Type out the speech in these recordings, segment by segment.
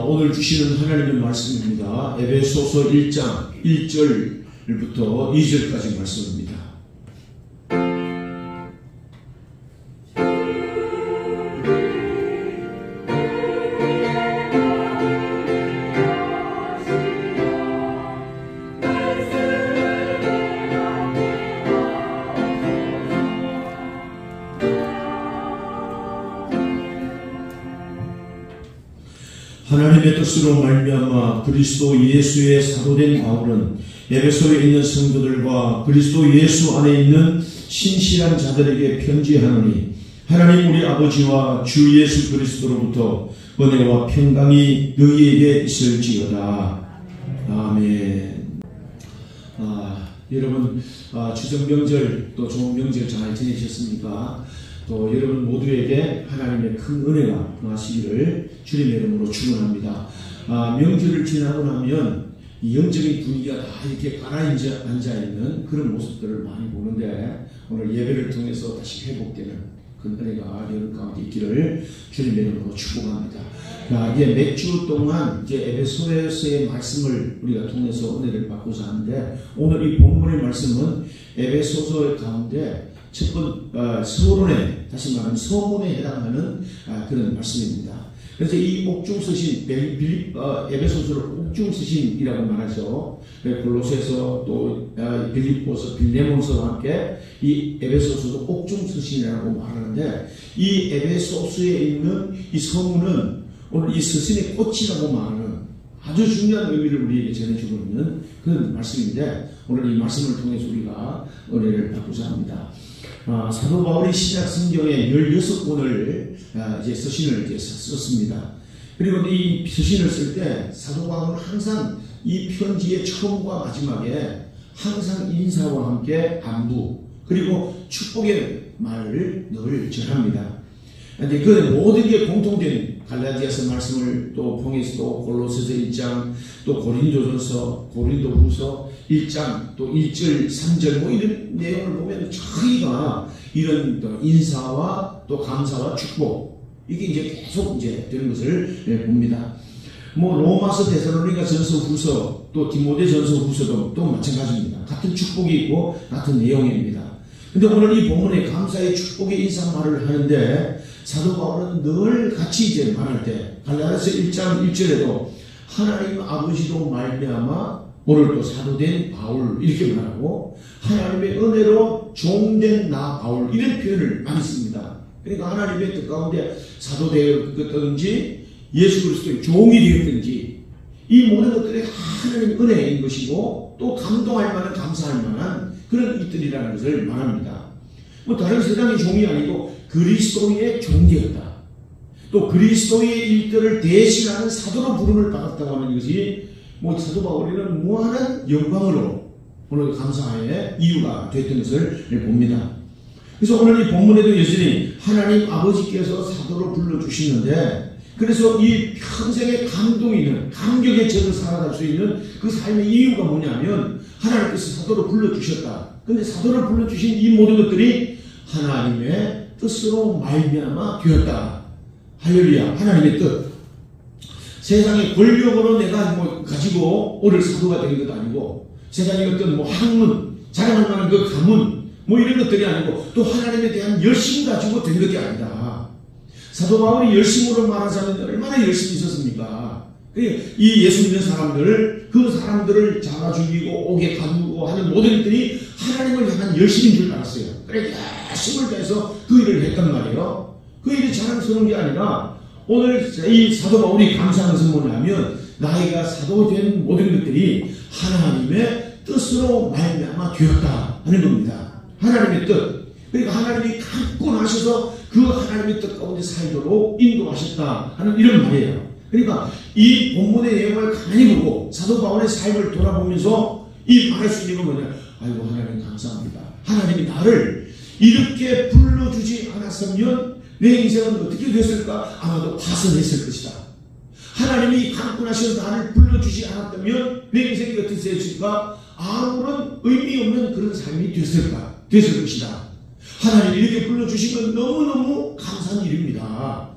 오늘 주시는 하나님의 말씀입니다. 에베소서 1장 1절부터 2절까지 말씀입니다. 하나님의 뜻으로 말미암아 그리스도 예수의 사도된 바울은 에베소에 있는 성도들과 그리스도 예수 안에 있는 신실한 자들에게 편지하노니, 하나님 우리 아버지와 주 예수 그리스도로부터 은혜와 평강이 너희에게 있을지어다. 아멘. 여러분, 추석 명절 또 좋은 명절 잘 지내셨습니까? 또 여러분 모두에게 하나님의 큰 은혜가 하시기를 주님의 이름으로 축원합니다. 명절을 지나고 나면 이 영적인 분위기가 다 이렇게 가라앉아 있는 그런 모습들을 많이 보는데, 오늘 예배를 통해서 다시 회복되는 그 은혜가 여러분 가운데 있기를 주님의 이름으로 축복합니다. 이제 몇 주 동안 이제 에베소서의 말씀을 우리가 통해서 은혜를 받고자 하는데, 오늘 이 본문의 말씀은 에베소서 가운데 첫 번째 서론에, 다시 말하면 서문에 해당하는 그런 말씀입니다. 그래서 이 옥중서신, 에베소서를 옥중서신이라고 말하죠. 골로새서 또 빌립보서, 빌레몬서와 함께 이 에베소서도 옥중서신이라고 말하는데, 이 에베소서에 있는 이 서문은 오늘 이 서신의 꽃이라고 말하는 아주 중요한 의미를 우리에게 전해주고 있는 그런 말씀인데, 오늘 이 말씀을 통해서 우리가 은혜를 받고자 합니다. 사도 바울이 신약 성경에 16권을 이제 서신을 이제 썼습니다. 그리고 이 서신을 쓸 때 사도 바울은 항상 이 편지의 처음과 마지막에 항상 인사와 함께 안부 그리고 축복의 말을 늘 전합니다. 근데 그 모든 게 공통된 갈라디아서 말씀을 또 통해서 또 골로새서 1장, 또 고린도전서, 고린도후서 1장, 또 1절, 3절 뭐 이런 내용을 보면 저희가 이런 인사와 또 감사와 축복, 이게 이제 계속 이제 되는 것을 봅니다. 뭐 로마서, 데살로니가 전서, 후서, 또 디모데 전서, 후서도 또 마찬가지입니다. 같은 축복이 있고 같은 내용입니다. 근데 오늘 이 본문에 감사의 축복의 인사말을 하는데, 사도 바울은 늘 같이 이제 말할 때 갈라디아서 1장 1절에도 하나님 아버지로 말미암아 오늘 또 사도된 바울 이렇게 말하고, 하나님의 은혜로 종된 나 바울 이런 표현을 많이 씁니다. 그러니까 하나님의 뜻 가운데 사도되었든지 예수 그리스도의 종이 되었든지 이 모든 것들이 하나님의 은혜인 것이고, 또 감동할 만한, 감사할 만한 그런 일들이라는 것을 말합니다. 뭐 다른 세상의 종이 아니고 그리스도의 종되었다. 또 그리스도의 일들을 대신하는 사도로 부름을 받았다고 하는 것이 뭐 사도 바울이는 무한한 영광으로 오늘 감사의 이유가 됐던 것을 봅니다. 그래서 오늘 이 본문에도 여전히 하나님 아버지께서 사도로 불러주시는데, 그래서 이 평생의 감동이 있는, 감격의 절을 살아갈 수 있는 그 삶의 이유가 뭐냐면 하나님께서 사도로 불러주셨다. 근데 사도를 불러주신 이 모든 것들이 하나님의 뜻으로 말미암아 되었다. 할렐루야. 하나님의 뜻. 세상의 권력으로 내가 뭐 가지고 오늘 사도가 된 것도 아니고, 세상의 어떤 뭐 학문, 자랑할 만한 그 가문, 뭐 이런 것들이 아니고, 또 하나님에 대한 열심 가지고 된 것이 아니다. 사도 바울이 열심으로 말하자면 얼마나 열심히 있었습니까? 이 예수 믿는 사람들, 그 사람들을 잡아 죽이고 오게 가두고 하는 모든 것들이 하나님을 향한 열심인 줄 알았어요. 그래 열심을 다해서 그 일을 했단 말이에요. 그 일이 자랑스러운 게 아니라, 오늘 이 사도 바울이 감사하는 것은 뭐냐면, 나이가 사도된 모든 것들이 하나님의 뜻으로 말미암아 되었다 하는 겁니다. 하나님의 뜻. 그러니까 하나님이 갖고 나셔서 그 하나님의 뜻 가운데 살도록 인도하셨다 하는 이런 말이에요. 그러니까 이 본문의 내용을 가만히 보고 사도 바울의 삶을 돌아보면서 이 말할 수 있는 건 뭐냐? 아이고 하나님 감사합니다. 하나님이 나를 이렇게 불러주지 않았으면 내 인생은 어떻게 됐을까? 아마도 파산했을 것이다. 하나님이 갖고 나셔서 나를 불러주지 않았다면 내 인생이 어떻게 됐을까? 아무런 의미 없는 그런 삶이 됐을 것이다. 하나님이 이렇게 불러주신 건 너무너무 감사한 일입니다.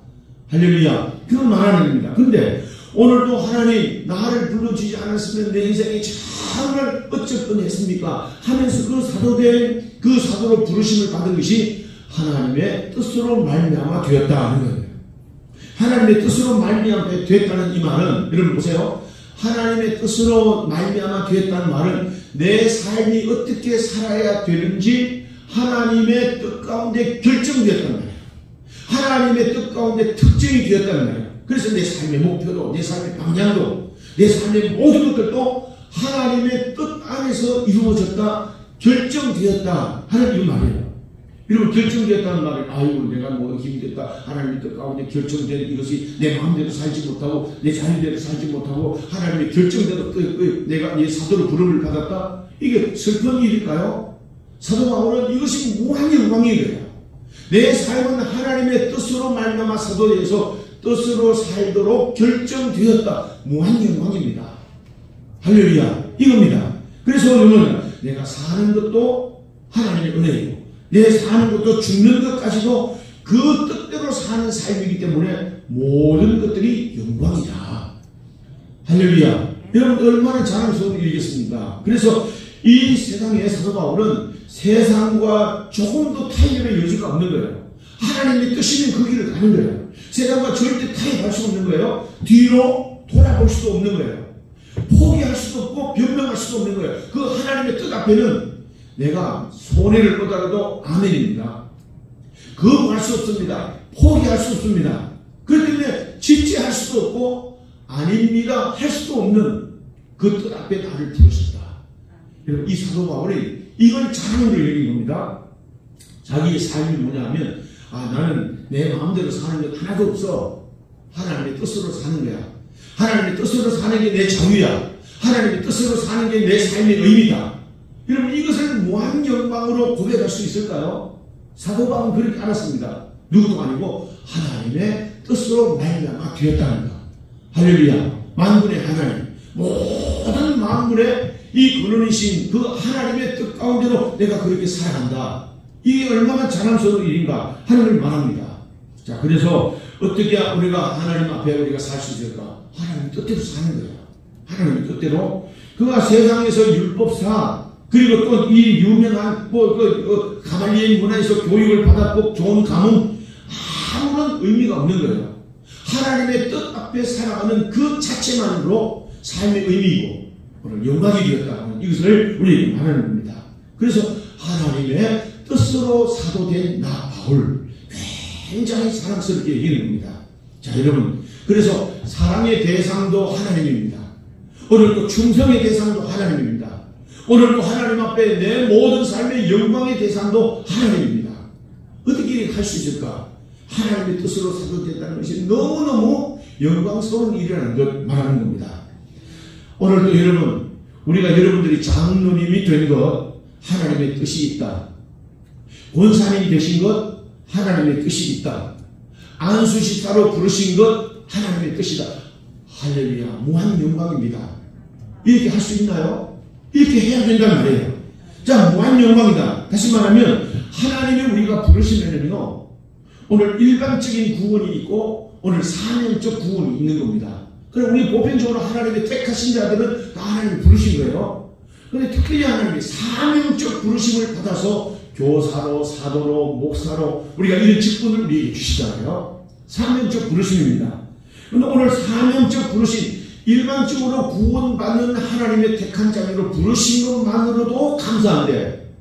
할렐루야. 그건 말하는 겁니다. 근데 오늘도 하나님 나를 불러주지 않았으면 내 인생이 정말 어쩔 뻔했습니까? 하면서 그 사도된 그 사도로 부르심을 받은 것이 하나님의 뜻으로 말미암아 되었다 하는 거예요. 하나님의 뜻으로 말미암아 되었다는 이 말은 여러분 보세요. 하나님의 뜻으로 말미암아 되었다는 말은 내 삶이 어떻게 살아야 되는지 하나님의 뜻 가운데 결정되었단 말이에요. 하나님의 뜻 가운데 특정이 되었단 말이에요. 그래서 내 삶의 목표도, 내 삶의 방향도, 내 삶의 모든 것들도 하나님의 뜻 안에서 이루어졌다, 결정되었다 하는 이 말이에요. 여러분, 결정되었다는 말을, 아이고, 내가 뭐 힘들다, 하나님의 뜻 가운데 결정된 이것이 내 마음대로 살지 못하고, 내 자유대로 살지 못하고, 하나님의 결정대로 내가 내 사도로 부름을 받았다? 이게 슬픈 일일까요? 사도 바울은 이것이 무한 영광이에요. 내 삶은 하나님의 뜻으로 말미암아 사도에서 뜻으로 살도록 결정되었다. 무한 영광입니다. 할렐루야. 이겁니다. 그래서 여러분, 내가 사는 것도 하나님의 은혜이고, 내 사는 것도 죽는 것까지도 그 뜻대로 사는 삶이기 때문에 모든 것들이 영광이다. 할렐루야. 여러분, 얼마나 자랑스러운 일이겠습니까? 그래서 이 세상의 사도 바울은 세상과 조금도 타협의 여지가 없는 거예요. 하나님의 뜻이면 그 길을 가는 거예요. 세상과 절대 타협할 수 없는 거예요. 뒤로 돌아볼 수도 없는 거예요. 포기할 수도 없고 변명할 수도 없는 거예요. 그 하나님의 뜻 앞에는 내가 손해를 보더라도 아멘입니다. 거부할 수 없습니다. 포기할 수 없습니다. 그렇기 때문에 지체할 수도 없고 아닙니다 할 수도 없는 그 뜻 앞에 나를 부르셨다. 이 사도 바울이 이걸 자랑으로 여긴 겁니다. 자기의 삶이 뭐냐면, 나는 내 마음대로 사는 것 하나도 없어. 하나님의 뜻으로 사는 거야. 하나님의 뜻으로 사는 게 내 자유야. 하나님의 뜻으로 사는 게 내 삶의 의미다. 여러분, 이것을 무한 영광으로 고백할 수 있을까요? 사도 바울은 그렇게 알았습니다. 누구도 아니고 하나님의 뜻으로 말미암아 되었다는 것. 할렐루야. 만군의 하나님, 모든 만군의 이 근원이신 그 하나님의 뜻 가운데로 내가 그렇게 살아간다. 이게 얼마나 자랑스러운 일인가 하는 걸 말합니다. 자, 그래서 어떻게 우리가 하나님 앞에 우리가 살 수 있을까? 하나님 뜻대로 사는 거야. 하나님 뜻대로. 그가 세상에서 율법사, 그리고 또 이 유명한 가말리엘 문화에서 교육을 받았고 좋은 가문, 아무런 의미가 없는 거예요. 하나님의 뜻 앞에 살아가는 그 자체만으로 삶의 의미이고 오늘 영광이 되었다는 이것을 우리에게 말하는 겁니다. 그래서 하나님의 뜻으로 사도된 나 바울, 굉장히 사랑스럽게 얘기하는 겁니다. 자, 여러분, 그래서 사랑의 대상도 하나님입니다. 오늘 또 충성의 대상도 하나님입니다. 오늘 또 하나님 앞에 내 모든 삶의 영광의 대상도 하나님입니다. 어떻게 할 수 있을까? 하나님의 뜻으로 사도됐다는 것이 너무너무 영광스러운 일이라는 것 말하는 겁니다. 오늘도 여러분, 우리가 여러분들이 장로님이 된 것 하나님의 뜻이 있다. 권사님이 되신 것 하나님의 뜻이 있다. 안수시사로 부르신 것 하나님의 뜻이다. 할렐루야. 무한 영광입니다. 이렇게 할 수 있나요? 이렇게 해야 된단 말이에요. 자, 무한 영광이다. 다시 말하면 하나님이 우리가 부르시면은요, 오늘 일반적인 구원이 있고 오늘 사명적 구원이 있는 겁니다. 그럼 우리 보편적으로 하나님의 택하신 자들은 다 하나님이 부르신 거예요. 그런데 특별히 하나님이 사명적 부르심을 받아서 교사로, 사도로, 목사로 우리가 이런 직분을 우리에게 주시잖아요. 사명적 부르심입니다. 그런데 오늘 사명적 부르심, 일반적으로 구원받는 하나님의 택한 자녀로 부르신 것만으로도 감사한데,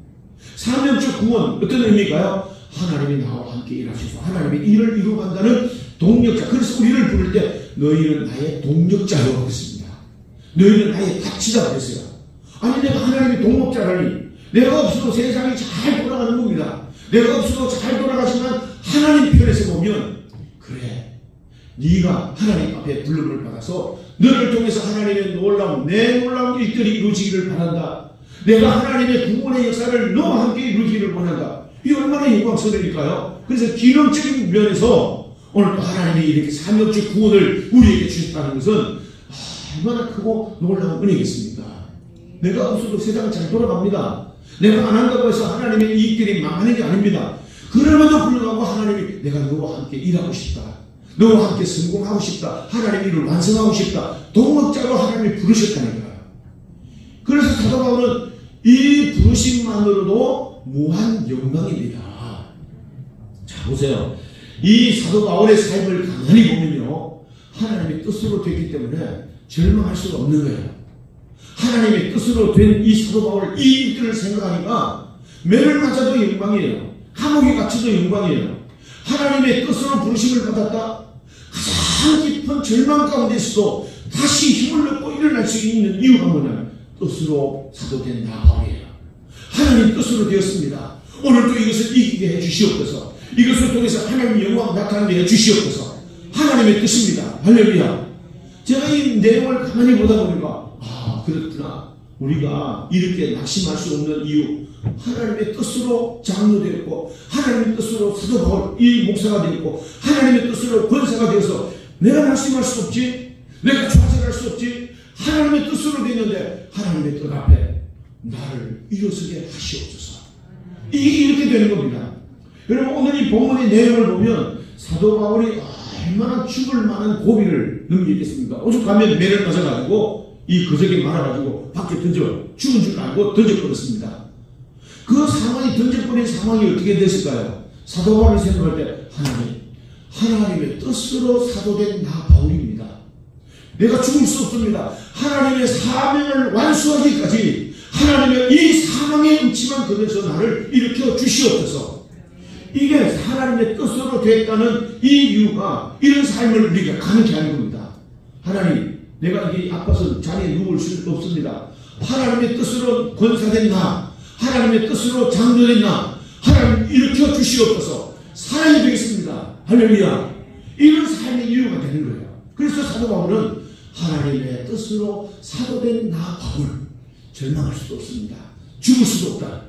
사명적 구원 어떤 의미일까요? 하나님이 나와 함께 일하셔서 하나님의 일을 이루어간다는 동력자. 그래서 우리를 부를 때 너희는 나의 동력자라고 했습니다. 너희는 나의 같이다 그랬어요. 아니, 내가 하나님의 동력자라니, 내가 없어도 세상이 잘 돌아가는 겁니다. 내가 없어도 잘 돌아가지만 하나님 편에서 보면, 그래, 네가 하나님 앞에 부름을 받아서 너를 통해서 하나님의 놀라운, 내 놀라운 일들이 이루어지기를 바란다. 내가 하나님의 구원의 역사를 너와 함께 이루기를 원한다. 이 얼마나 영광스러울까요? 그래서 기념적인 면에서 오늘 또 하나님이 이렇게 사명적 구원을 우리에게 주셨다는 것은 얼마나 크고 놀라운 은혜겠습니까? 내가 없어도 세상은 잘 돌아갑니다. 내가 안 한다고 해서 하나님의 이익들이 망하는 게 아닙니다. 그럼에도 불구하고 하나님이 내가 너와 함께 일하고 싶다. 너와 함께 성공하고 싶다. 하나님 일을 완성하고 싶다. 동역자로 하나님이 부르셨다니까요. 그래서 사도 바울은 이 부르심만으로도 무한 영광입니다. 자, 보세요. 이 사도 바울의 삶을 가만히 보면요, 하나님의 뜻으로 됐기 때문에 절망할 수가 없는 거예요. 하나님의 뜻으로 된 이 사도 바울, 이 일들을 생각하니까 매를 맞아도 영광이에요. 감옥에 갇혀도 영광이에요. 하나님의 뜻으로 부르심을 받았다. 가장 깊은 절망 가운데서도 다시 힘을 얻고 일어날 수 있는 이유가 뭐냐면 뜻으로 사도된 나 바울이에요. 하나님 뜻으로 되었습니다. 오늘도 이것을 이기게 해주시옵소서. 이것을 통해서 하나님의 영광 나타나게 해주시옵소서. 하나님의 뜻입니다. 할렐루야. 제가 이 내용을 가만히 보다 보니까 그렇구나. 우리가 이렇게 낙심할 수 없는 이유, 하나님의 뜻으로 장로되었고 하나님의 뜻으로 사도 바울 이 목사가 되었고 하나님의 뜻으로 권사가 되어서 내가 낙심할 수 없지, 내가 좌절할 수 없지. 하나님의 뜻으로 되었는데 하나님의 뜻 앞에 나를 일어서게 하시옵소서. 이렇게 되는 겁니다. 여러분, 오늘 이 본문의 내용을 보면 사도 바울이 얼마나 죽을 만한 고비를 넘기겠습니까? 오죽하면 매를 맞아가지고 이 거적에 말아가지고 밖에 던져 죽은 줄 알고 던져버렸습니다. 그 상황이 던져버린 상황이 어떻게 됐을까요? 사도 바울이 생각할 때 하나님의 뜻으로 사도된 나 바울입니다. 내가 죽을 수 없습니다. 하나님의 사명을 완수하기까지 하나님의 이 사망의 음침한 그에서 나를 일으켜 주시옵소서. 이게 하나님의 뜻으로 됐다는 이 이유가 이런 삶을 우리가 가능케 하는 겁니다. 하나님, 내가 이게 아파서 자리에 누울 수 없습니다. 하나님의 뜻으로 권사된 나, 하나님의 뜻으로 장로된 나, 하나님 일으켜 주시옵소서. 살아야 되겠습니다. 할렐루야. 이런 삶의 이유가 되는 거예요. 그래서 사도 바울은 하나님의 뜻으로 사도된 나 바울, 절망할 수도 없습니다. 죽을 수도 없다.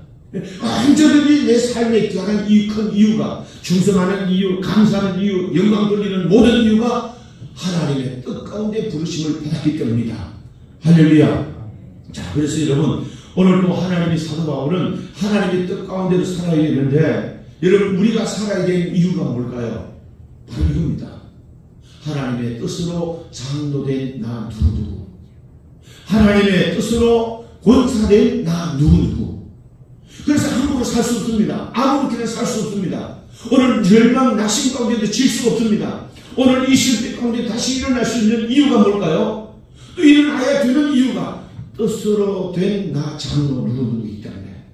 완전히 내 삶에 가장 큰 이유가, 충성하는 이유, 감사하는 이유, 영광 돌리는 모든 이유가 하나님의 뜻 가운데 부르심을 받았기 때문이다. 할렐루야. 자, 그래서 여러분, 오늘도 하나님의 사도 바울은 하나님의 뜻 가운데로 살아야 되는데, 여러분, 우리가 살아야 되는 이유가 뭘까요? 바로 이겁니다. 하나님의 뜻으로 장로된 나 누구누구, 하나님의 뜻으로 권사된 나 누구누구. 그래서 함부로 살 수 없습니다. 아무렇게나 살 수 없습니다. 오늘 절망, 낙심 가운데도 질 수 없습니다. 오늘 이 실패 가운데 다시 일어날 수 있는 이유가 뭘까요? 또 일어나야 되는 이유가 뜻으로 된 나 장로 누구누구이기 때문에,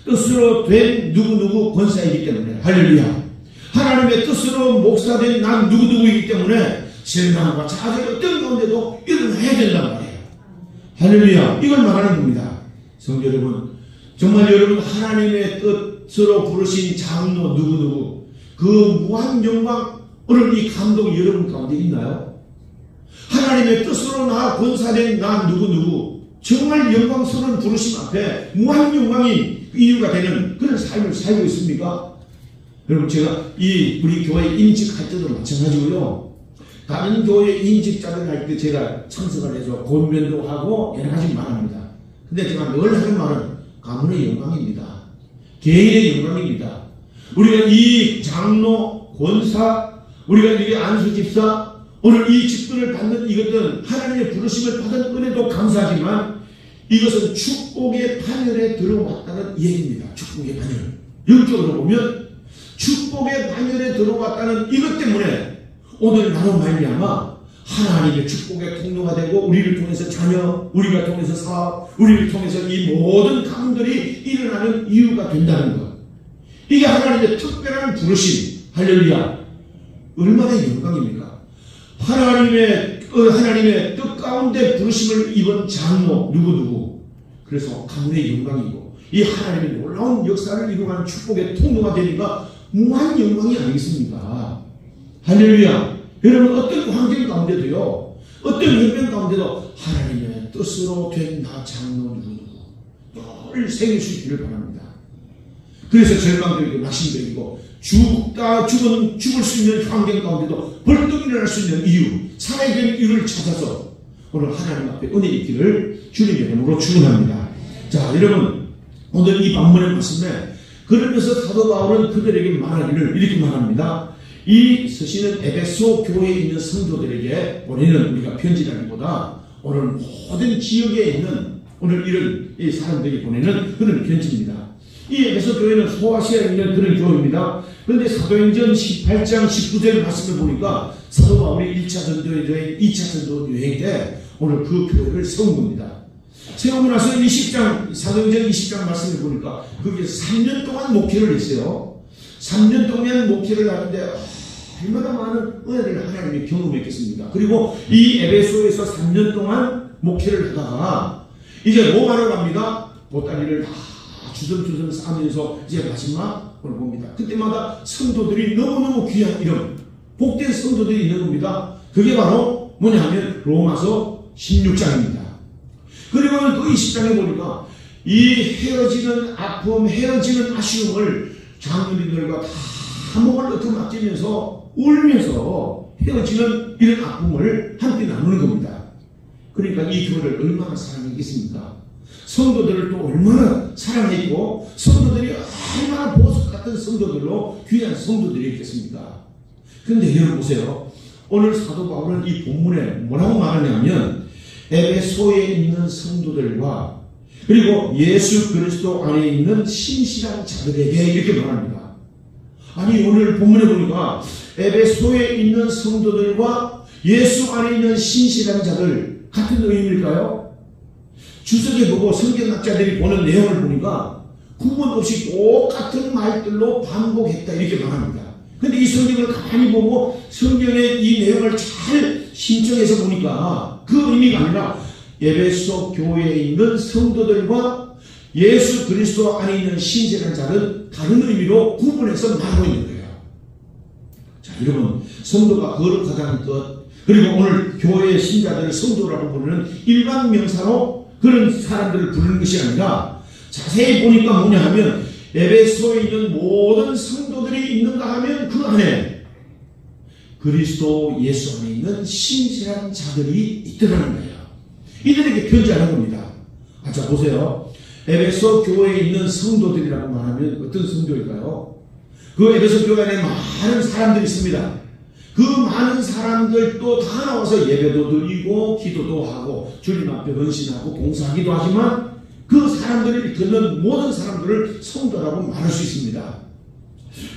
뜻으로 된 누구누구 권사이기 때문에. 할렐루야. 하나님의 뜻으로 목사된 난 누구누구이기 때문에 절망과 좌절 어떤 가운데도 일어나야 된단 말이에요. 할렐루야. 이걸 말하는 겁니다. 성도 여러분, 정말 여러분, 하나님의 뜻으로 부르신 장로 누구누구, 그 무한 영광, 오늘 이 감동이 여러분 가운데 있나요? 하나님의 뜻으로 나 권사된 나 누구누구, 정말 영광스러운 부르심 앞에 무한 영광이 이유가 되는 그런 삶을 살고 있습니까? 여러분, 제가 우리 교회 임직할 때도 마찬가지고요. 다른 교회 임직자들 할 때 제가 참석을 해서 권면도 하고 여러 가지 말합니다. 근데 제가 늘 하는 말은 가문의 영광입니다. 개인의 영광입니다. 우리가 이 장로, 권사, 우리가 이게 안수집사, 오늘 이 직분을 받는 이것은 하나님의 부르심을 받은 은혜도 감사하지만 이것은 축복의 반열에 들어왔다는 얘기입니다. 축복의 반열. 영적으로 보면 축복의 반열에 들어왔다는 이것 때문에 오늘 나로 말미암아 하나님의 축복의 통로가 되고, 우리를 통해서 자녀, 우리가 통해서 사업, 우리를 통해서 이 모든 가문들이 일어나는 이유가 된다는 것. 이게 하나님의 특별한 부르심. 할렐루야. 얼마나 영광입니까? 하나님의 뜻 가운데 부르심을 입은 장로 누구누구. 그래서 가문의 영광이고, 이 하나님의 놀라운 역사를 이루어가는 축복의 통로가 되니까 무한 영광이 아니겠습니까? 할렐루야. 여러분, 어떤 환경 가운데도요, 어떤 형편 가운데도 하나님의 뜻으로 된 나 장로 누구누구 늘 새길 수 있기를 바랍니다. 그래서 절망적이고 낙심적이고 죽을 수 있는 환경 가운데도 벌떡 일어날 수 있는 이유, 살아야 되는 이유를 찾아서 오늘 하나님 앞에 은혜 있기를 주님의 이름으로 축원합니다. 자, 여러분, 오늘 이 본문의 말씀에 그러면서 사도 바울은 그들에게 말하기를 이렇게 말합니다. 이 서신은 에베소 교회에 있는 성도들에게 보내는 우리가 편지라기보다 오늘 모든 지역에 있는 오늘 이런 이 사람들이 보내는 그런 편지입니다. 이 에베소 교회는 소아시아에 있는 그런 교회입니다. 그런데 사도행전 18장 19절 말씀을 보니까 사도 바울이 1차 전도 여행, 2차 전도 여행 때 오늘 그 교회를 세운 겁니다. 세우고 나서 20장, 사도행전 20장 말씀을 보니까 거기에서 3년 동안 목회를 했어요. 3년 동안 목회를 하는데 얼마나 많은 은혜를 하나님이 경험했겠습니까? 그리고 이 에베소에서 3년 동안 목회를 하다가 이제 로마로 갑니다. 보따리를 다 주섬주섬 싸면서 이제 마지막을 봅니다. 그때마다 성도들이 너무너무 귀한 이름, 복된 성도들이 있는 겁니다. 그게 바로 뭐냐 하면 로마서 16장입니다. 그리고 그 20장에 보니까 이 헤어지는 아픔, 헤어지는 아쉬움을 장로님들과 다 목을 얻어 맡기면서 울면서 헤어지는 이런 아픔을 함께 나누는 겁니다. 그러니까 이 교회를 얼마나 사랑했겠습니까? 성도들을 또 얼마나 사랑했고 성도들이 얼마나 보석 같은 성도들로 귀한 성도들이 있겠습니까? 그런데 여러분 보세요. 오늘 사도 바울은 이 본문에 뭐라고 말하냐면 에베소에 있는 성도들과 그리고 예수 그리스도 안에 있는 신실한 자들에게 이렇게 말합니다. 아니 오늘 본문에 보니까 에베소에 있는 성도들과 예수 안에 있는 신실한 자들 같은 의미일까요? 주석에 보고 성경학자들이 보는 내용을 보니까 구분 없이 똑같은 말들로 반복했다 이렇게 말합니다. 근데 이 성경을 가만히 보고 성경의 이 내용을 잘 신청해서 보니까 그 의미가 아니라 에베소 교회에 있는 성도들과 예수 그리스도 안에 있는 신실한 자는 다른 의미로 구분해서 말하고 있는 거예요. 자, 여러분 성도가 거룩하다는 것 그리고 오늘 교회의 신자들을 성도라고 부르는 일반 명사로 그런 사람들을 부르는 것이 아니라 자세히 보니까 뭐냐 하면 에베소에 있는 모든 성도들이 있는가 하면 그 안에 그리스도 예수 안에 있는 신실한 자들이 있더라는 거예요. 이들에게 편지하는 겁니다. 자 보세요. 에베소 교회에 있는 성도들이라고 말하면 어떤 성도일까요? 그 에베소 교회 안에 많은 사람들이 있습니다. 그 많은 사람들도 다 나와서 예배도 드리고 기도도 하고 주님 앞에 헌신하고 봉사하기도 하지만 그 사람들이 듣는 모든 사람들을 성도라고 말할 수 있습니다.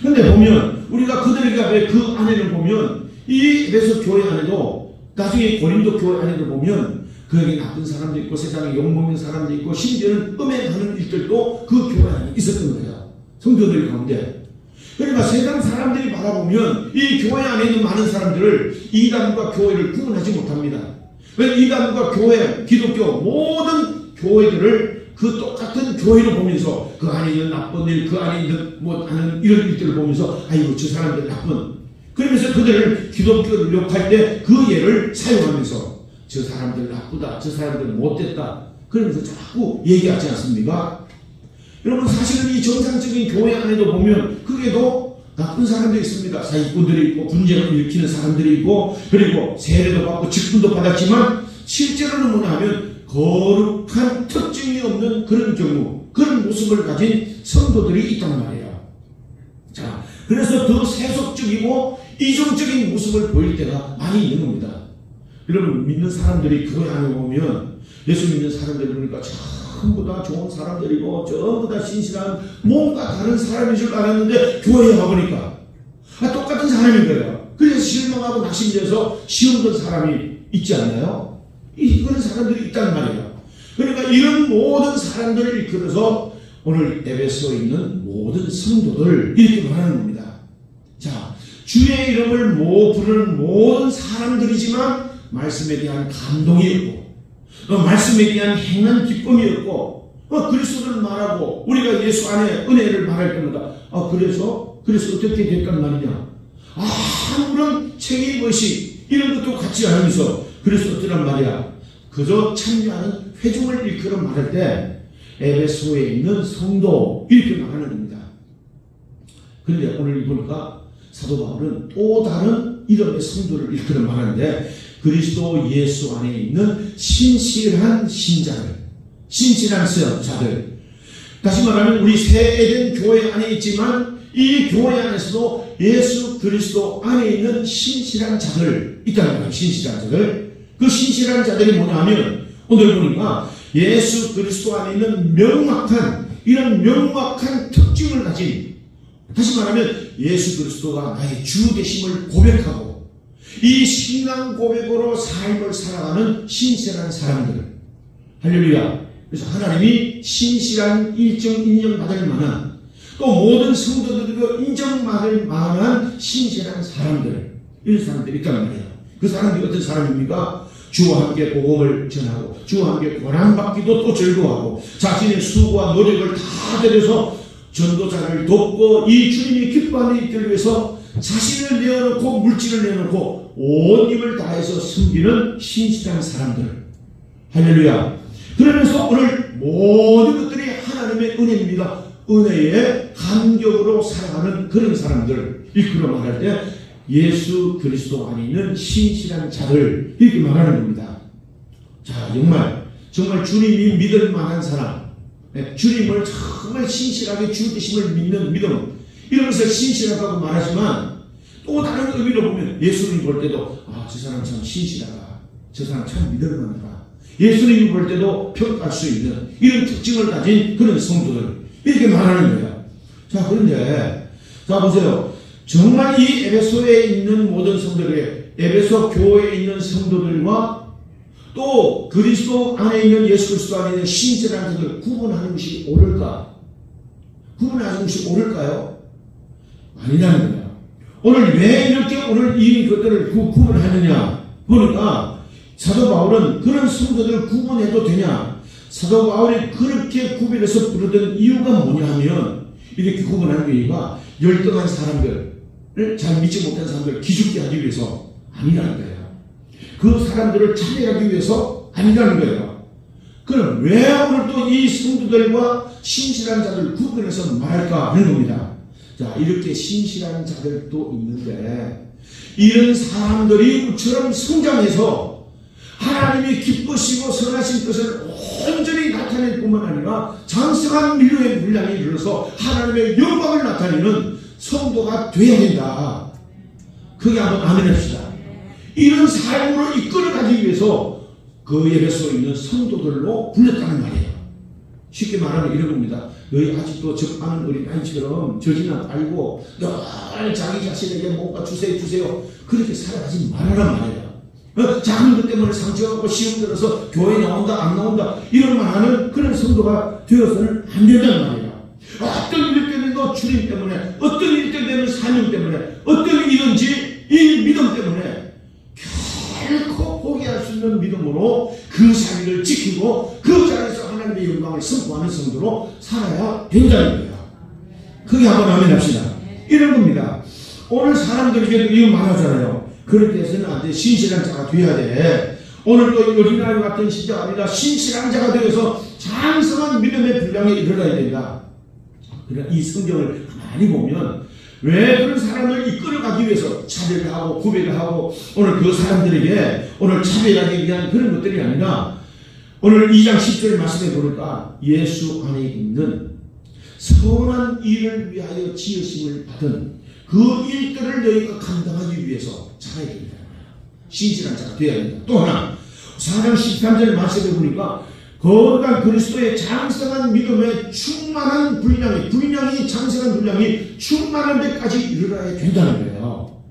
그런데 보면 우리가 그들에게 그 안에를 보면 이 에베소 교회 안에도 나중에 고린도 교회 안에도 보면 그에게 나쁜 사람도 있고 세상에 욕먹는 사람도 있고 심지어는 음행하는 일들도 그 교회 안에 있었던 거예요. 성도들 가운데. 그러니까 세상 사람들이 바라보면 이 교회 안에 있는 많은 사람들을 이단과 교회를 구분하지 못합니다. 왜 이단과 교회, 기독교 모든 교회들을 그 똑같은 교회로 보면서 그 안에 있는 나쁜 일, 그 안에 있는 뭐 하는 이런 일들을 보면서 아이고 저 사람들 나쁜 그러면서 그들을 기독교를 욕할 때 그 예를 사용하면서 저 사람들 나쁘다, 저 사람들 못됐다 그러면서 자꾸 얘기하지 않습니까? 여러분 사실은 이 정상적인 교회 안에도 보면 그게도 나쁜 사람들이 있습니다. 사기꾼들이 있고 분쟁을 일으키는 사람들이 있고 그리고 세례도 받고 직분도 받았지만 실제로는 뭐냐 하면 거룩한 특징이 없는 그런 경우 그런 모습을 가진 성도들이 있단 말이에요. 자, 그래서 더 세속적이고 이중적인 모습을 보일 때가 많이 있는 겁니다. 여러분 믿는 사람들이 교회 안에 오면 예수 믿는 사람들 보니까 전부 다 좋은 사람들이고 전부 다 신실한 뭔가 다른 사람인 줄 알았는데 교회에 와보니까 똑같은 사람인 거예요. 그래서 실망하고 낙심돼서 시험된 사람이 있지 않나요? 그런 사람들이 있단 말이에요. 그러니까 이런 모든 사람들을 이끌어서 오늘 에베소에 있는 모든 성도들 이렇게 말하는 겁니다. 자, 주의 이름을 부르는 모든 사람들이지만 말씀에 대한 감동이 없고 말씀에 대한 행한 기쁨이 없고 그리스도를 말하고 우리가 예수 안에 은혜를 말할 때마다 그래서 어떻게 될까 말이냐 아무런 책임의식 이런 것도 갖지 않으면서 그래서 어쩌란 말이야 그저 참여하는 회중을 일컬어 말할 때 에베소에 있는 성도 이렇게 말하는 겁니다. 그런데 오늘 보니까 사도 바울은 또 다른 이름의 성도를 일컬어 말하는데 그리스도 예수 안에 있는 신실한 신자들, 신실한 자들. 다시 말하면 우리 새 에덴 교회 안에 있지만 이 교회 안에서도 예수 그리스도 안에 있는 신실한 자들 있다는 거예요. 신실한 자들. 그 신실한 자들이 뭐냐면 오늘 보니까 예수 그리스도 안에 있는 이런 명확한 특징을 가진, 다시 말하면 예수 그리스도가 나의 주 되심을 고백하고 이 신앙 고백으로 삶을 살아가는 신실한 사람들. 할렐루야. 그래서 하나님이 신실한 인정받을 만한, 또 모든 성도들도 인정받을 만한 신실한 사람들, 이런 사람들이 있단 말이에요. 그 사람들이 어떤 사람입니까? 주와 함께 복음을 전하고 주와 함께 고난받기도 또 즐거워하고 자신의 수고와 노력을 다 들여서 전도자를 돕고 이 주님이 기뻐하는 일들을 위해서 자신을 내어놓고 물질을 내어놓고 온 힘을 다해서 섬기는 신실한 사람들. 할렐루야. 그러면서 오늘 모든 것들이 하나님의 은혜입니다. 은혜에 감격으로 살아가는 그런 사람들, 이끌어 말할 때 예수 그리스도 안에 있는 신실한 자들, 이렇게 말하는 겁니다. 자, 정말 주님이 믿을 만한 사람, 주님을 정말 신실하게 주 되심을 믿는 믿음, 이런 것을 신실하다고 말하지만 또 다른 의미로 보면 예수님 볼 때도 저 사람 참 신실하다, 저 사람 참 믿을 만하다, 예수님이 볼 때도 평가할 수 있는 이런 특징을 가진 그런 성도들, 이렇게 말하는 거예요. 자, 그런데 자 보세요. 정말 이 에베소에 있는 모든 성도들, 에베소 교회에 있는 성도들과 또 그리스도 안에 있는 예수 그리스도 안에 있는 신실한 자들 구분하는 것이 옳을까? 구분하는 것이 옳을까요? 아니라는 거예요. 오늘 왜 이렇게 오늘 이 것들을 구분하느냐? 보니까 사도 바울은 그런 성도들을 구분해도 되냐? 사도 바울이 그렇게 구별해서 부르던 이유가 뭐냐 하면, 이렇게 구분하는 이유가 열등한 사람들을 잘 믿지 못한 사람들을 기죽게 하기 위해서 아니라는 거예요. 그 사람들을 차별하기 위해서 아니라는 거예요. 그럼 왜 오늘 또 이 성도들과 신실한 자들을 구분해서 말할까 하는 겁니다. 자, 이렇게 신실한 자들도 있는데 이런 사람들이 우리처럼 성장해서 하나님이 기쁘시고 선하신 것을 온전히 나타낼 뿐만 아니라 장성한 미로의 분량에 이르러서 하나님의 영광을 나타내는 성도가 되어야 된다. 그게 한번 아멘 합시다. 이런 삶으로 이끌어가기 위해서 그 에베소에 있는 성도들로 불렸다는 말이에요. 쉽게 말하면 이런 겁니다. 너희 아직도 적하는 어린아이처럼 저지나 빨고 늘 자기 자신에게 뭔가 주세요 그렇게 살아가지 말아란 말이에요. 작은 것 때문에 상처받고 시험 들어서 교회 나온다 안 나온다 이런 말 하는 그런 성도가 되어서는 안 된다는 말이에요. 어떤 일 때문에도 주님 때문에, 어떤 일 때문에 사명 때문에, 어떤 일인지 이 믿음 때문에 결코 포기할 수 있는 믿음으로 그 자리를 지키고 그 자리에서 하나님의 영광을 선포하는 성도로 살아야 된다는 거예요. 그게 한번 아멘 합시다. 이런 겁니다. 오늘 사람들에게도 이거 말하잖아요. 그렇게 해서는 안 돼. 신실한 자가 돼야 돼. 오늘 또 어린아이 같은 신자가 아니라 신실한 자가 되어서 장성한 믿음의 분량에 이르러야 된다. 그러나 이 성경을 많이 보면 왜 그런 사람을 이끌어가기 위해서 차별을 하고 구별을 하고 오늘 그 사람들에게 오늘 차별하기 위한 그런 것들이 아니라 오늘 2장 10절 말씀에 보니까 예수 안에 있는 선한 일을 위하여 지으심을 받은 그 일들을 너희가 감당하기 위해서 잘해야 된다. 신실한 자가 되어야 된다. 또 하나 4장 13절 말씀에 보니까 거룩한 그리스도의 장성한 믿음에 충만한 분량이 장성한 분량이 충만한 데까지 이르러야 된다는 거예요.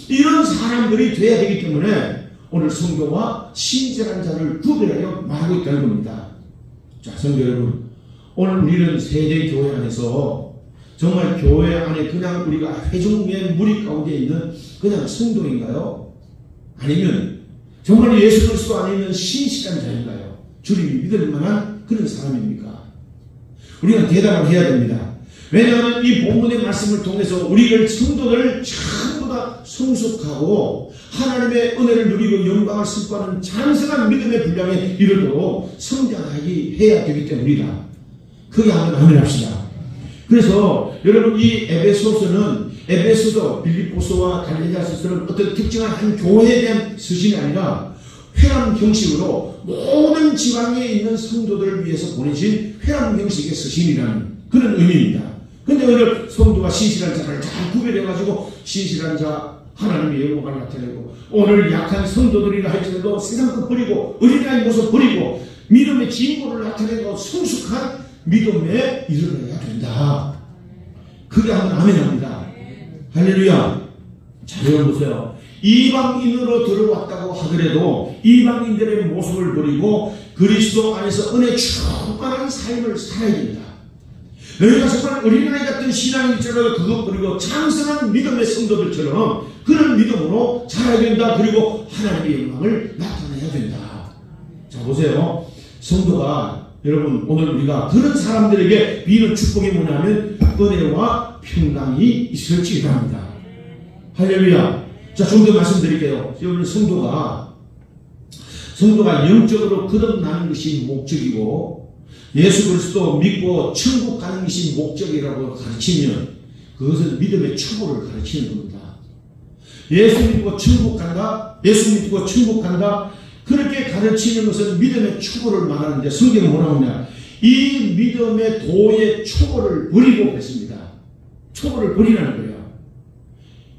이런 사람들이 돼야 되기 때문에 오늘 성도와 신실한 자를 구별하여 말하고 있다는 겁니다. 자, 성도 여러분, 오늘 우리는 세대 교회 안에서 정말 교회 안에 그냥 우리가 회중의 무리 가운데 있는 그냥 성도인가요? 아니면 정말 예수 그리스도 안에 있는 신실한 자인가요? 주님이 믿을 만한 그런 사람입니까? 우리가 대답을 해야 됩니다. 왜냐하면 이 본문의 말씀을 통해서 우리를 성도들 전부 다 성숙하고 하나님의 은혜를 누리고 영광을 선포하는 장성한 믿음의 분량에 이르도록 성장하게 해야 되기 때문이다. 그게 한번 아멘 합시다. 그래서 여러분 이 에베소도 빌립보서와 갈라디아서처럼 어떤 특정한 한 교회에 대한 서신이 아니라 회람 형식으로 모든 지방에 있는 성도들을 위해서 보내신 회람 형식의 서신이라는 그런 의미입니다. 근데 오늘 성도가 신실한 자를 잘 구별해가지고 신실한 자 하나님의 영광을 나타내고, 오늘 약한 성도들이라 할지라도 세상 것 버리고 어린아이 모습 버리고 믿음의 진보를 나타내고 성숙한 믿음에 이르러야 된다. 그게 한번 아멘합니다. 할렐루야. 자, 여러분 보세요. 이방인으로 들어왔다고 하더라도 이방인들의 모습을 버리고 그리스도 안에서 은혜 충만한 삶을 살아야 됩니다. 너희가 정말 어린아이 같은 신앙이 있더라도 그것 버리고 장성한 믿음의 성도들처럼 그런 믿음으로 살아야 된다. 그리고 하나님의 영광을 나타내야 된다. 자, 보세요. 성도가, 여러분, 오늘 우리가 그런 사람들에게 비는 축복이 뭐냐면 은혜와 평강이 있을지어다 합니다. 할렐루야. 자, 좀 더 말씀드릴게요. 여러분, 성도가 영적으로 거듭나는 것이 목적이고 예수 그리스도 믿고 천국 가는 것이 목적이라고 가르치면 그것은 믿음의 초보를 가르치는 겁니다. 예수 믿고 천국 간다, 예수 믿고 천국 간다, 그렇게 가르치는 것은 믿음의 초보를 말하는데 성경은 뭐라고 하냐, 이 믿음의 도의 초보를 버리고 그랬습니다. 초보를 버리라는 거예요.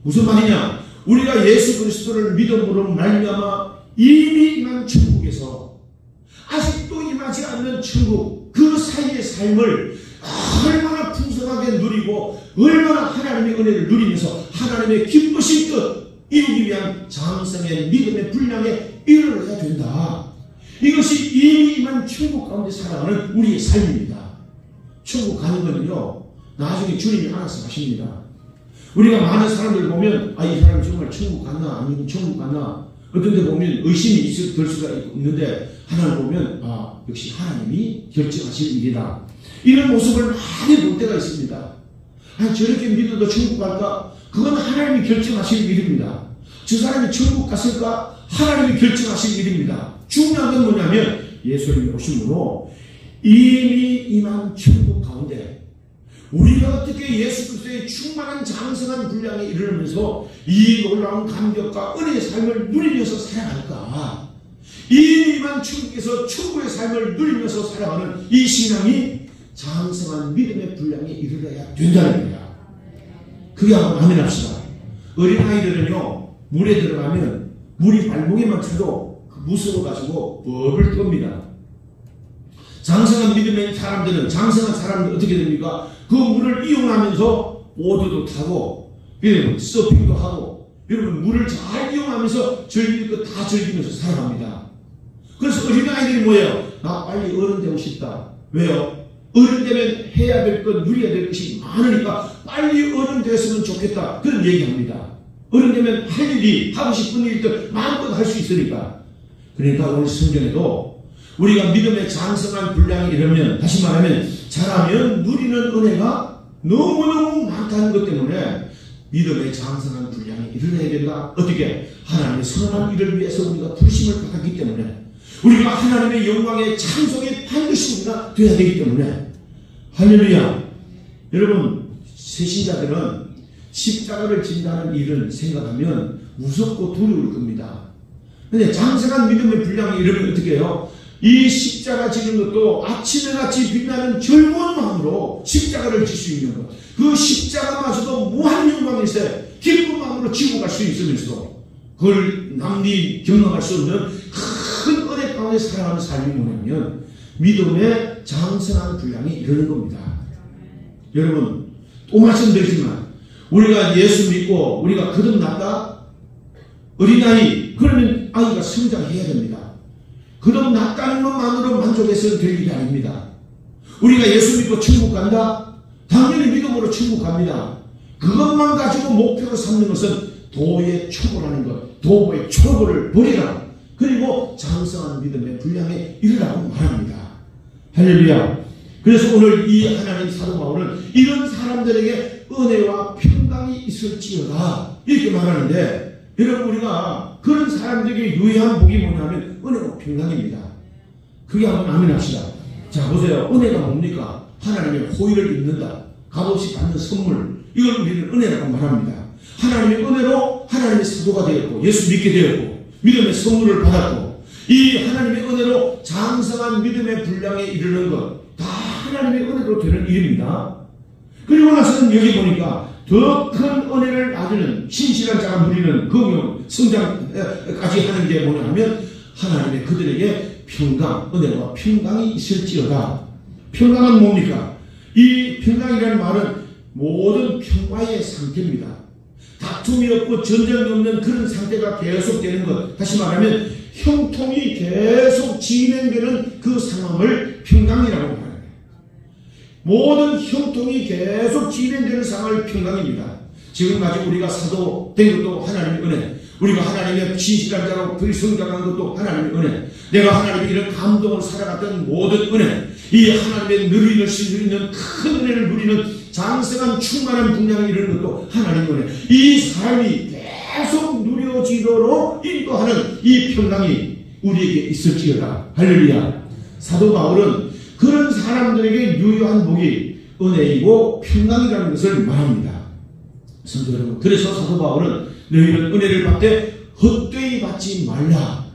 무슨 말이냐, 우리가 예수 그리스도를 믿음으로 말미암아 이미 임한 천국에서 아직도 임하지 않는 천국, 그 사이의 삶을 얼마나 풍성하게 누리고 얼마나 하나님의 은혜를 누리면서 하나님의 기쁘신 뜻 이루기 위한 장성의 믿음의 분량에 이르러야 된다. 이것이 이미 임한 천국 가운데 살아가는 우리의 삶입니다. 천국 가는 거는요, 나중에 주님이 알아서 하십니다. 우리가 많은 사람들 보면 이 사람이 정말 천국 갔나 아니면 천국 갔나 어떤 데 보면 의심이 될 수가 있는데 하나를 보면 역시 하나님이 결정하실 일이다. 이런 모습을 많이 볼 때가 있습니다. 저렇게 믿어도 천국 갈까? 그건 하나님이 결정하실 일입니다. 저 사람이 천국 갔을까? 하나님이 결정하실 일입니다. 중요한 건 뭐냐면 예수님이 오심으로 이미 임한 천국 가운데 우리가 어떻게 예수 그리스도의 충만한 장성한 분량에 이르면서 이 놀라운 감격과 은혜의 삶을 누리면서 살아갈까? 이미 임한 천국에서 천국의 삶을 누리면서 살아가는 이 신앙이 장성한 믿음의 분량에 이르러야 된다는 거야. 그게 한번 아멘 합시다. 어린아이들은요, 물에 들어가면 물이 발목에만 차도 무서워가지고 벌벌 떱니다. 장성한 믿음의 사람들은, 장성한 사람들은 어떻게 됩니까? 그 물을 이용하면서 보드도 타고, 서핑도 하고, 여러분, 물을 잘 이용하면서 즐길 것 다 즐기면서 살아갑니다. 그래서 어린아이들이 뭐예요? 나 빨리 어른 되고 싶다. 왜요? 어른 되면 해야 될 것, 누려야 될 것이 많으니까 빨리 어른 됐으면 좋겠다. 그런 얘기합니다. 어른 되면 할 일이, 하고 싶은 일들 마음껏 할 수 있으니까. 그러니까 오늘 성경에도 우리가 믿음의 장성한 분량이 이르면, 다시 말하면 자라면 누리는 은혜가 너무너무 많다는 것 때문에 믿음의 장성한 분량에 이르러야 된다. 어떻게? 하나님의 선한 일을 위해서 우리가 부르심을 받았기 때문에, 우리가 하나님의 영광의 찬송에 반드시 우리가 되어야 되기 때문에. 할렐루야. 여러분, 새신자들은 십자가를 진다는 일을 생각하면 무섭고 두려울 겁니다. 근데 장성한 믿음의 분량이 이르면 어떻게 해요? 이 십자가 지는 것도 아침에같이 빛나는 즐거운 마음으로 십자가를 질 수 있는 것, 그 십자가마저도 무한 영광이 있어요. 기쁜 마음으로 지고 갈 수 있으면서도 그걸 남리 경험할 수 없는 큰 은혜 가운데 살아가는 삶이 뭐냐면 믿음의 장성한 분량이 이르는 겁니다. 여러분, 또 말씀드리지만 우리가 예수 믿고 우리가 거듭났다? 어린아이, 그러면 아이가 성장해야 됩니다. 거듭났다는 것만으로 만족해서는 될 일이 아닙니다. 우리가 예수 믿고 천국 간다? 당연히 믿음으로 천국 갑니다. 그것만 가지고 목표로 삼는 것은 도의 초보라는 것, 도의 초보를 버리라. 그리고 장성한 믿음의 분량에 이르라고 말합니다. 할렐루야. 그래서 오늘 이 하나님 사도 바울은 이런 사람들에게 은혜와 평강이 있을지어다 이렇게 말하는데, 여러분, 우리가 그런 사람들에게 유의한 복이 뭐냐면 은혜와 평강입니다. 그게 한번 아멘 합시다. 자, 보세요. 은혜가 뭡니까? 하나님의 호의를 입는다. 값없이 받는 선물, 이걸 우리는 은혜라고 말합니다. 하나님의 은혜로 하나님의 사도가 되었고 예수 믿게 되었고 믿음의 선물을 받았고, 이 하나님의 은혜로 장성한 믿음의 분량에 이르는 것 다 하나님의 은혜로 되는 일입니다. 그리고 나서는 여기 보니까 더 큰 은혜를 받는 신실한 자가 누리는 긍휼 성장까지 하는 게 뭐냐면 하나님의 그들에게 평강, 은혜와 평강이 있을지어다. 평강은 뭡니까? 이 평강이라는 말은 모든 평화의 상태입니다. 다툼이 없고 전쟁이 없는 그런 상태가 계속되는 것. 다시 말하면 형통이 계속 진행되는 그 상황을 평강이라고 말합니다. 모든 형통이 계속 진행되는 상황을 평강입니다. 지금까지 우리가 사도된 것도 하나님의 은혜, 우리가 하나님의 신실한 자로 성장한 것도 하나님의 은혜, 내가 하나님의 이런 감동을 살아갔던 모든 은혜, 이 하나님의 누리는 큰 은혜를 누리는 장성한 충만한 분량을 이루는 것도 하나님의 은혜. 이 삶이 계속 누려지도록 인도하는 이 평강이 우리에게 있을지어다. 할렐루야. 사도 바울은 그런 사람들에게 유효한 복이 은혜이고 평강이라는 것을 말합니다. 성도 여러분, 그래서 사도 바울은 너희는 은혜를 받되 헛되이 받지 말라.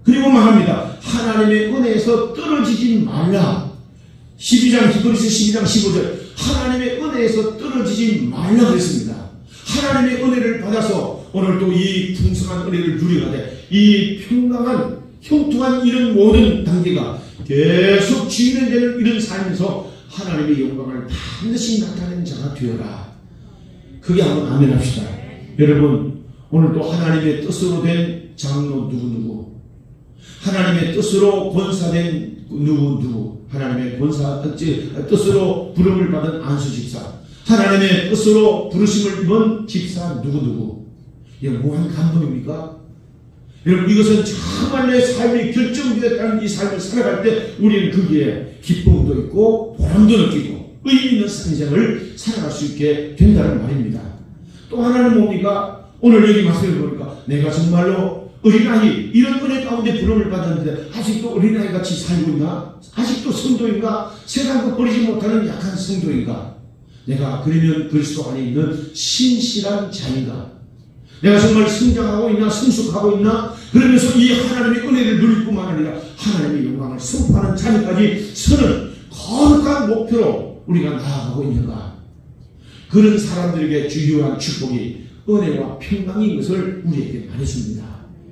그리고 말합니다. 하나님의 은혜에서 떨어지지 말라. 12장, 히브리서 12장 15절 하나님의 은혜에서 떨어지지 말라 그랬습니다. 하나님의 은혜를 받아서 오늘 또 이 풍성한 은혜를 누려가되 이 평강한 형통한 이런 모든 단계가 계속 진행되는 이런 삶에서 하나님의 영광을 반드시 나타내는 자가 되어라. 그게 한번 아멘 합시다. 여러분, 오늘 또 하나님의 뜻으로 된 장로 누구누구, 하나님의 뜻으로 권사된 누구누구, 하나님의 뜻으로 부름을 받은 안수 집사, 하나님의 뜻으로 부르심을 입은 집사 누구누구. 이게 뭐한 감동입니까? 여러분, 이것은 정말 내 삶이 결정되었다는 이 삶을 살아갈 때 우리는 거기에 기쁨도 있고 보람도 느끼고 의미 있는 인생을 살아갈 수 있게 된다는 말입니다. 또 하나는 뭡니까? 오늘 여기 말씀을 보니까 내가 정말로 어린아이, 이런 은혜 가운데 부름을 받았는데 아직도 어린아이 같이 살고 있나? 아직도 성도인가? 세상과 버리지 못하는 약한 성도인가? 내가 그러면 그리스도 안에 있는 신실한 자인가? 내가 정말 성장하고 있나? 성숙하고 있나? 그러면서 이 하나님의 은혜를 누릴 뿐만 아니라 하나님의 영광을 선포하는 자리까지 서는 거룩한 목표로 우리가 나아가고 있는가? 그런 사람들에게 주요한 축복이 은혜와 평강인 것을 우리에게 말해줍니다.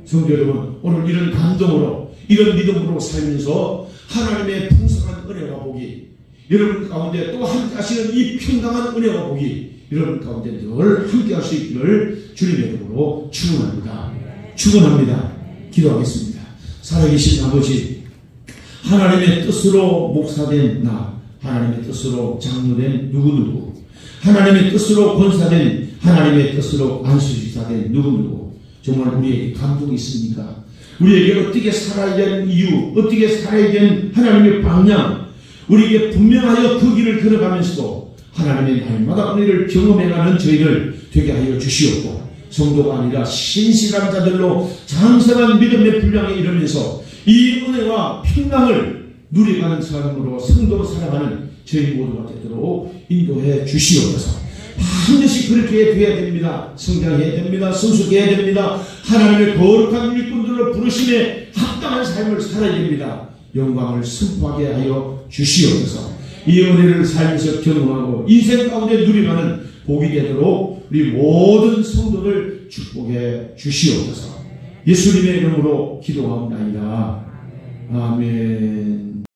성도 여러분, 오늘 이런 감동으로, 이런 믿음으로 살면서 하나님의 풍성한 은혜와 복이 여러분 가운데 또 함께 하시는 이 평강한 은혜와 복이 여러분 가운데 늘 함께 할 수 있기를 주님의 이름으로 축원합니다. 축원합니다. 기도하겠습니다. 살아계신 아버지, 하나님의 뜻으로 목사된 나, 하나님의 뜻으로 장로된 누구누구, 하나님의 뜻으로 권사된, 하나님의 뜻으로 안수집사된 누구누구, 정말 우리에게 감동이 있습니까? 우리에게 어떻게 살아야 되는 이유, 어떻게 살아야 되는 하나님의 방향, 우리에게 분명하여 그 길을 걸어가면서도 하나님의 날마다 은혜를 경험해가는 저희를 되게 하여 주시옵고, 성도가 아니라 신실한 자들로 장성한 믿음의 분량에 이르면서 이 은혜와 평강을 누려가는 사람으로 성도로 살아가는 저희 모두가 되도록 인도해 주시옵소서. 반드시 그렇게 되어야 됩니다. 성장해야 됩니다. 성숙해야 됩니다. 하나님의 거룩한 일꾼들로 부르심에 합당한 삶을 살아야 됩니다. 영광을 선포하게 하여 주시옵소서. 이 은혜를 살면서 경험하고 인생 가운데 누려가는 복이 되도록 우리 모든 성도들 축복해 주시옵소서. 예수님의 이름으로 기도하옵나이다. 아멘.